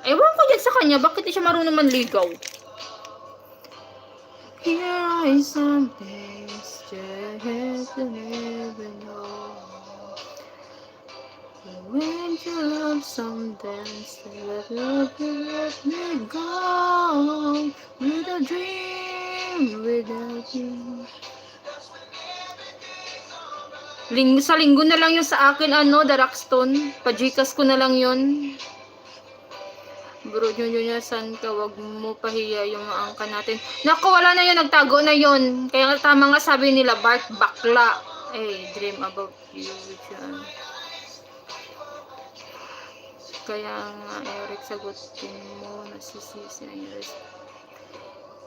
Ewan ko dyan sa kanya, bakit di siya marunong manligaw? Here is some things just to never know. When you love something, let me go with a dream without you. Sa linggo na lang yun sa akin, ano, The Rockstone. Pa-Gcash ko na lang yun. Bro, Junior, san ka? Wag mo pahiya yung maangka natin. Naku, wala na yun. Nagtago na yun. Kaya tama nga sabi nila, Bart bakla. Dream about you. Kaya nga, Eric, sagutin mo. Nasisisi na Eric.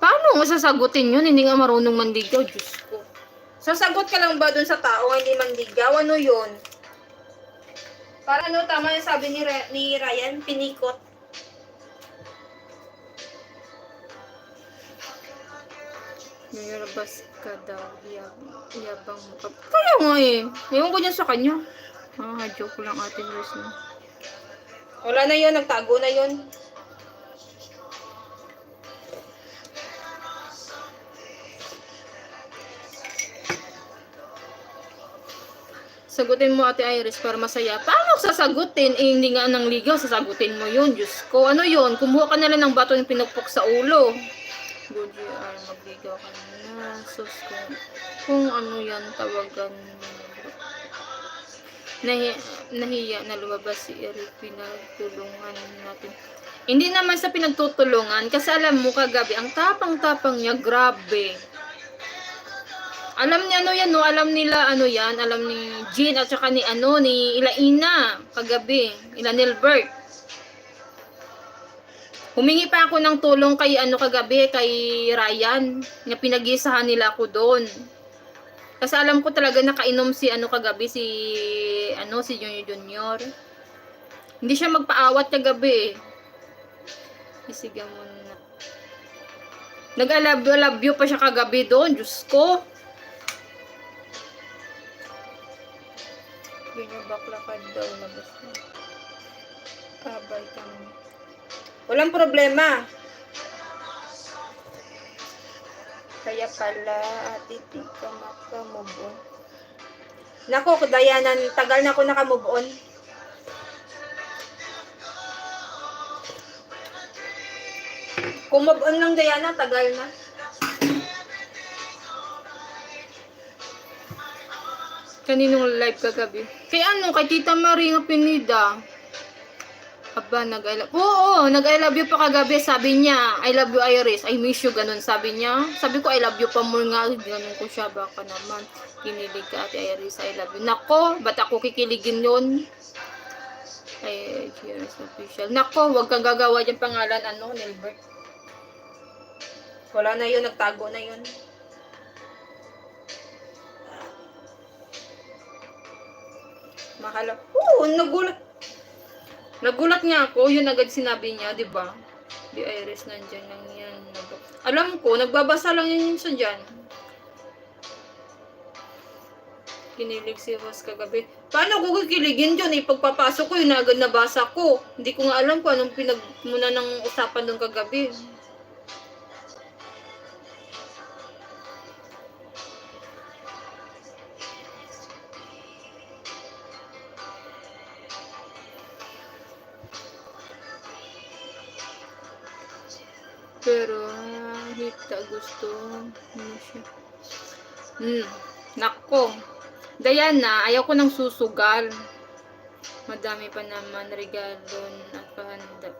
Paano mo sasagutin yun? Hindi nga marunong manligaw. Diyos ko. Sasagot ka lang ba dun sa tao hindi manligaw? Ano yun? Para ano, tama yung sabi ni Ryan, pinikot. Nilabas ka daw, yabang mo ka. Kaya nga eh. Ewan ko dyan sa kanya. Joke lang atin, Rose. Wala na yun, nagtago na yun. Sagutin mo, Ate Iris, para masaya. Paano sasagutin? Hindi nga nang ligaw, sasagutin mo yun. Diyos ko, ano yun? Kumuha ka na lang ng bato yung pinupok sa ulo. Good GR, magligaw ka na. Sus, kung ano yan, tawagan mo. Nahiya na lumabas si Eric, pinagtulungan natin. Hindi naman sa pinagtutulungan, kasi alam mo kagabi, ang tapang-tapang niya, grabe. Alam niya ano yan, no? Alam nila ano yan, alam ni Jean at saka ni Ilaina kagabi, Nilbert. Humingi pa ako ng tulong kay kagabi, kay Ryan, na pinag-isahan nila ako doon. Kasi alam ko talaga nakainom si kagabi, si Junior. Hindi siya magpaawat kagabi. Isigaw mo na. Nag-alab you pa siya kagabi doon, Diyos ko. Ganyan bakla ka daw na basta. Kabay kami. Walang problema. Kaya pala, ate, di ka makamove on. Nako, Diana, tagal na ako nakamove on. Kung move on lang, Diana, tagal na. Kaninong live kagabi? Kay kay Tita Marie Pinida. Aba, nag-I love. Oo, nag-I love you pa kagabi. Sabi niya, I love you Iris. I miss you, ganun sabi niya. Sabi ko, I love you pa more nga. Ganun ko siya, baka naman. Kinilig ka, Ate Iris, I love you. Nako, ba't ako kikiligin yun? Ay, here's official. Nako, wag kang gagawa dyan pangalan, Nilbert. Wala na yun, nagtago na yun. Mahala. Oo, nagulat nga ako. Yun agad sinabi niya, di ba? Di Iris, nandyan lang yan. Alam ko, nagbabasa lang yun sa dyan. Kinilig si Ross kagabi. Paano ko kikiligin dyan? Pagpapasok ko, yun agad nabasa ko. Hindi ko nga alam kung anong pinagmuna ng usapan doon kagabi. Pero, hita gusto mo siya. Nako. Diana, ayaw ko ng susugal. Madami pa naman regalo at pahanda.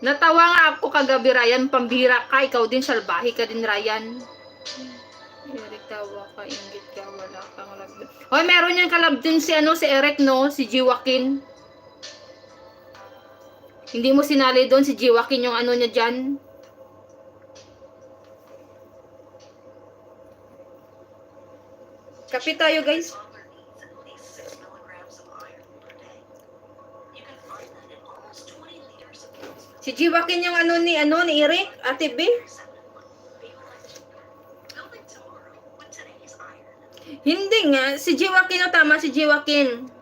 Natawa nga ako kagabi, Ryan. Pambira ka. Ikaw din, salbahe ka din, Ryan. Eric, tawa ka. Ingit ka. Wala kang love. Hoy, meron yan kalab din si Eric, no? Si Joaquin. Hindi mo sinali doon si Joaquin yung niya dyan. Kape tayo, guys. Si Joaquin yung ni Eric, Ate B. Hindi nga, si Joaquin tama, si Joaquin.